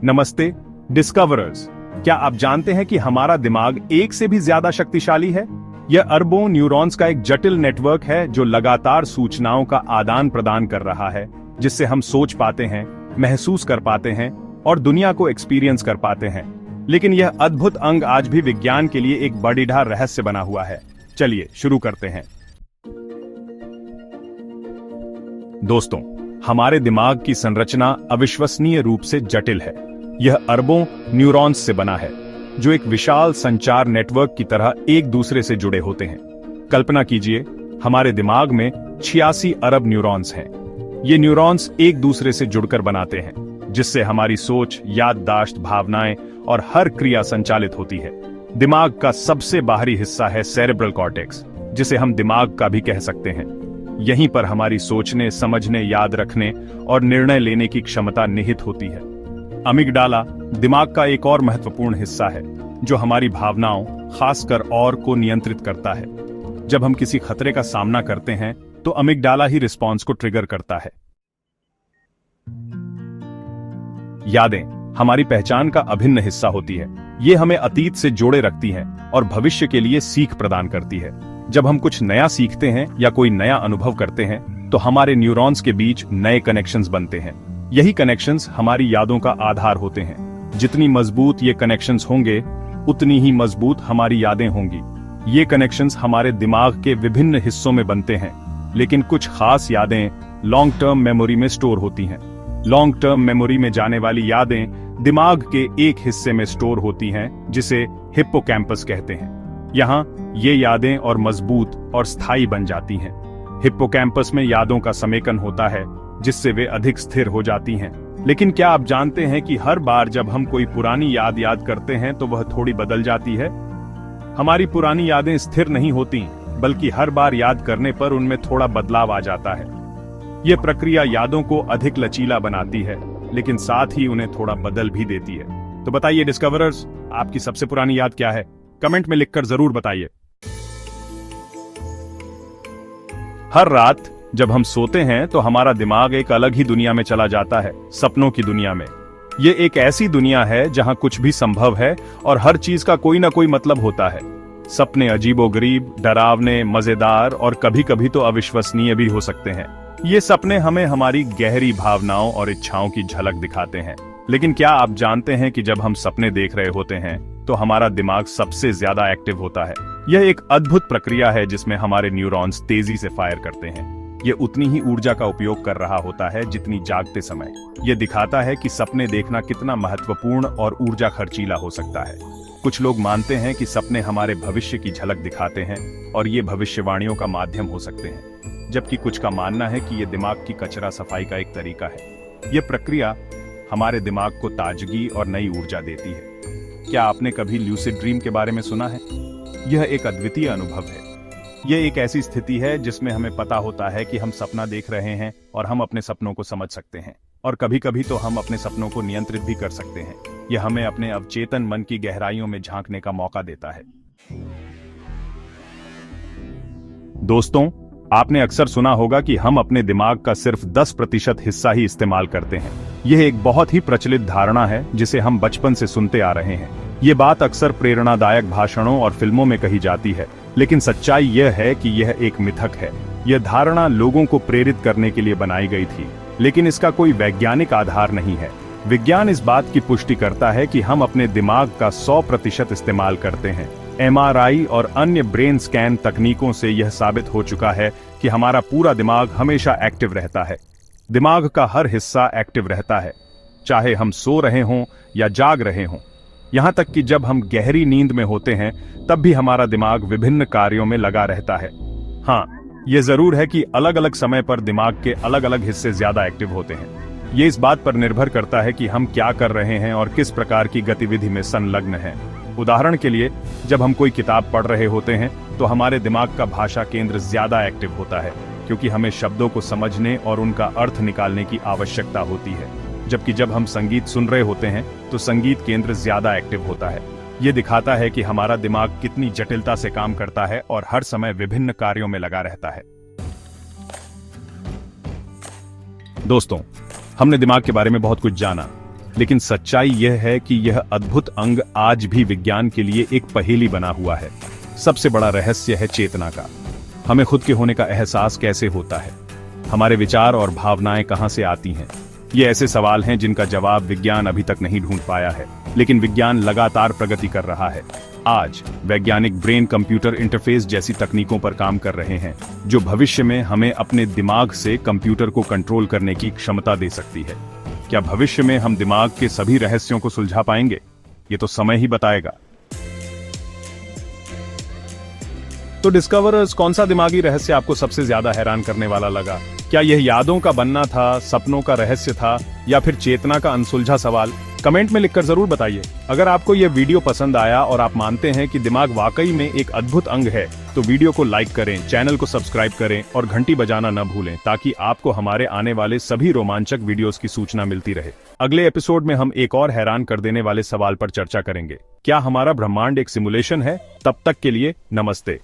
नमस्ते डिस्कवरर्स। क्या आप जानते हैं कि हमारा दिमाग एक से भी ज्यादा शक्तिशाली है? यह अरबों न्यूरॉन्स का एक जटिल नेटवर्क है जो लगातार सूचनाओं का आदान प्रदान कर रहा है, जिससे हम सोच पाते हैं, महसूस कर पाते हैं और दुनिया को एक्सपीरियंस कर पाते हैं। लेकिन यह अद्भुत अंग आज भी विज्ञान के लिए एक बड़ीढा रहस्य बना हुआ है। चलिए शुरू करते हैं। दोस्तों, हमारे दिमाग की संरचना अविश्वसनीय रूप से जटिल है। यह अरबों न्यूरॉन्स से बना है, जो एक विशाल संचार नेटवर्क की तरह एक दूसरे से जुड़े होते हैं। कल्पना कीजिए, हमारे दिमाग में 86 अरब न्यूरॉन्स हैं। ये न्यूरॉन्स एक दूसरे से जुड़कर बनाते हैं, जिससे हमारी सोच, याददाश्त, भावनाएं और हर क्रिया संचालित होती है। दिमाग का सबसे बाहरी हिस्सा है सेरेब्रल कॉर्टेक्स, जिसे हम दिमाग का भी कह सकते हैं। यहीं पर हमारी सोचने, समझने, याद रखने और निर्णय लेने की क्षमता निहित होती है। अमिगडाला दिमाग का एक और महत्वपूर्ण हिस्सा है, जो हमारी भावनाओं, खासकर और को नियंत्रित करता है। जब हम किसी खतरे का सामना करते हैं, तो अमिगडाला ही रिस्पॉन्स को ट्रिगर करता है। यादें हमारी पहचान का अभिन्न हिस्सा होती है। ये हमें अतीत से जोड़े रखती हैं और भविष्य के लिए सीख प्रदान करती है। जब हम कुछ नया सीखते हैं या कोई नया अनुभव करते हैं, तो हमारे न्यूरॉन्स के बीच नए कनेक्शंस बनते हैं। यही कनेक्शंस हमारी यादों का आधार होते हैं। जितनी मजबूत ये कनेक्शंस होंगे, उतनी ही मजबूत हमारी यादें होंगी। ये कनेक्शंस हमारे दिमाग के विभिन्न हिस्सों में बनते हैं, लेकिन कुछ खास यादें लॉन्ग टर्म मेमोरी में स्टोर होती हैं। लॉन्ग टर्म मेमोरी में जाने वाली यादें दिमाग के एक हिस्से में स्टोर होती हैं, जिसे हिप्पोकैम्पस कहते हैं। यहाँ ये यादें और मजबूत और स्थायी बन जाती हैं। हिप्पोकैम्पस में यादों का समेकन होता है, जिससे वे अधिक स्थिर हो जाती हैं। लेकिन क्या आप जानते हैं कि हर बार जब हम कोई पुरानी याद करते हैं, तो वह थोड़ी बदल जाती है? हमारी पुरानी यादें स्थिर नहीं होती, बल्कि हर बार याद करने पर उनमें थोड़ा बदलाव आ जाता है। यह प्रक्रिया यादों को अधिक लचीला बनाती है, लेकिन साथ ही उन्हें थोड़ा बदल भी देती है। तो बताइए डिस्कवरर्स, आपकी सबसे पुरानी याद क्या है? कमेंट में लिखकर जरूर बताइए। हर रात जब हम सोते हैं, तो हमारा दिमाग एक अलग ही दुनिया में चला जाता है, सपनों की दुनिया में। ये एक ऐसी दुनिया है जहां कुछ भी संभव है और हर चीज का कोई ना कोई मतलब होता है। सपने अजीबोगरीब, डरावने, मजेदार और कभी कभी तो अविश्वसनीय भी हो सकते हैं। ये सपने हमें हमारी गहरी भावनाओं और इच्छाओं की झलक दिखाते हैं। लेकिन क्या आप जानते हैं कि जब हम सपने देख रहे होते हैं, तो हमारा दिमाग सबसे ज्यादा एक्टिव होता है। यह एक अद्भुत प्रक्रिया है जिसमें हमारे न्यूरॉन्स तेजी से फायर करते हैं। ये उतनी ही ऊर्जा का उपयोग कर रहा होता है जितनी जागते समय। यह दिखाता है कि सपने देखना कितना महत्वपूर्ण और ऊर्जा खर्चीला हो सकता है। कुछ लोग मानते हैं कि सपने हमारे भविष्य की झलक दिखाते हैं और ये भविष्यवाणियों का माध्यम हो सकते हैं, जबकि कुछ का मानना है कि यह दिमाग की कचरा सफाई का एक तरीका है। यह प्रक्रिया हमारे दिमाग को ताजगी और नई ऊर्जा देती है। क्या आपने कभी ल्यूसिड ड्रीम के बारे में सुना है? यह एक अद्वितीय अनुभव है। यह एक ऐसी स्थिति है जिसमें हमें पता होता है कि हम सपना देख रहे हैं और हम अपने सपनों को समझ सकते हैं, और कभी कभी तो हम अपने सपनों को नियंत्रित भी कर सकते हैं। यह हमें अपने अवचेतन मन की गहराइयों में झांकने का मौका देता है। दोस्तों, आपने अक्सर सुना होगा कि हम अपने दिमाग का सिर्फ 10% हिस्सा ही इस्तेमाल करते हैं। यह एक बहुत ही प्रचलित धारणा है जिसे हम बचपन से सुनते आ रहे हैं। ये बात अक्सर प्रेरणादायक भाषणों और फिल्मों में कही जाती है, लेकिन सच्चाई यह है कि यह एक मिथक है। यह धारणा लोगों को प्रेरित करने के लिए बनाई गई थी, लेकिन इसका कोई वैज्ञानिक आधार नहीं है। विज्ञान इस बात की पुष्टि करता है कि हम अपने दिमाग का 100% इस्तेमाल करते हैं। MRI और अन्य ब्रेन स्कैन तकनीकों से यह साबित हो चुका है कि हमारा पूरा दिमाग हमेशा एक्टिव रहता है। दिमाग का हर हिस्सा एक्टिव रहता है, चाहे हम सो रहे हों या जाग रहे हों। यहाँ तक कि जब हम गहरी नींद में होते हैं, तब भी हमारा दिमाग विभिन्न कार्यों में लगा रहता है। हाँ, ये जरूर है कि अलग अलग समय पर दिमाग के अलग अलग हिस्से ज्यादा एक्टिव होते हैं। ये इस बात पर निर्भर करता है कि हम क्या कर रहे हैं और किस प्रकार की गतिविधि में संलग्न हैं। उदाहरण के लिए, जब हम कोई किताब पढ़ रहे होते हैं, तो हमारे दिमाग का भाषा केंद्र ज्यादा एक्टिव होता है, क्योंकि हमें शब्दों को समझने और उनका अर्थ निकालने की आवश्यकता होती है। जबकि जब हम संगीत सुन रहे होते हैं, तो संगीत केंद्र ज्यादा एक्टिव होता है। ये दिखाता है कि हमारा दिमाग कितनी जटिलता से काम करता है और हर समय विभिन्न कार्यों में लगा रहता है। दोस्तों, हमने दिमाग के बारे में बहुत कुछ जाना, लेकिन सच्चाई यह है कि यह अद्भुत अंग आज भी विज्ञान के लिए एक पहेली बना हुआ है। सबसे बड़ा रहस्य है चेतना का। हमें खुद के होने का एहसास कैसे होता है? हमारे विचार और भावनाएं कहां से आती हैं? ये ऐसे सवाल हैं जिनका जवाब विज्ञान अभी तक नहीं ढूंढ पाया है, लेकिन विज्ञान लगातार प्रगति कर रहा है। आज वैज्ञानिक ब्रेन कंप्यूटर इंटरफेस जैसी तकनीकों पर काम कर रहे हैं, जो भविष्य में हमें अपने दिमाग से कंप्यूटर को कंट्रोल करने की क्षमता दे सकती है। क्या भविष्य में हम दिमाग के सभी रहस्यों को सुलझा पाएंगे? ये तो समय ही बताएगा। तो डिस्कवरर्स, कौन सा दिमागी रहस्य आपको सबसे ज्यादा हैरान करने वाला लगा? क्या यह यादों का बनना था, सपनों का रहस्य था, या फिर चेतना का अनसुलझा सवाल? कमेंट में लिखकर जरूर बताइए। अगर आपको यह वीडियो पसंद आया और आप मानते हैं कि दिमाग वाकई में एक अद्भुत अंग है, तो वीडियो को लाइक करें, चैनल को सब्सक्राइब करें और घंटी बजाना न भूलें, ताकि आपको हमारे आने वाले सभी रोमांचक वीडियोस की सूचना मिलती रहे। अगले एपिसोड में हम एक और हैरान कर देने वाले सवाल पर चर्चा करेंगे। क्या हमारा ब्रह्मांड एक सिमुलेशन है? तब तक के लिए नमस्ते।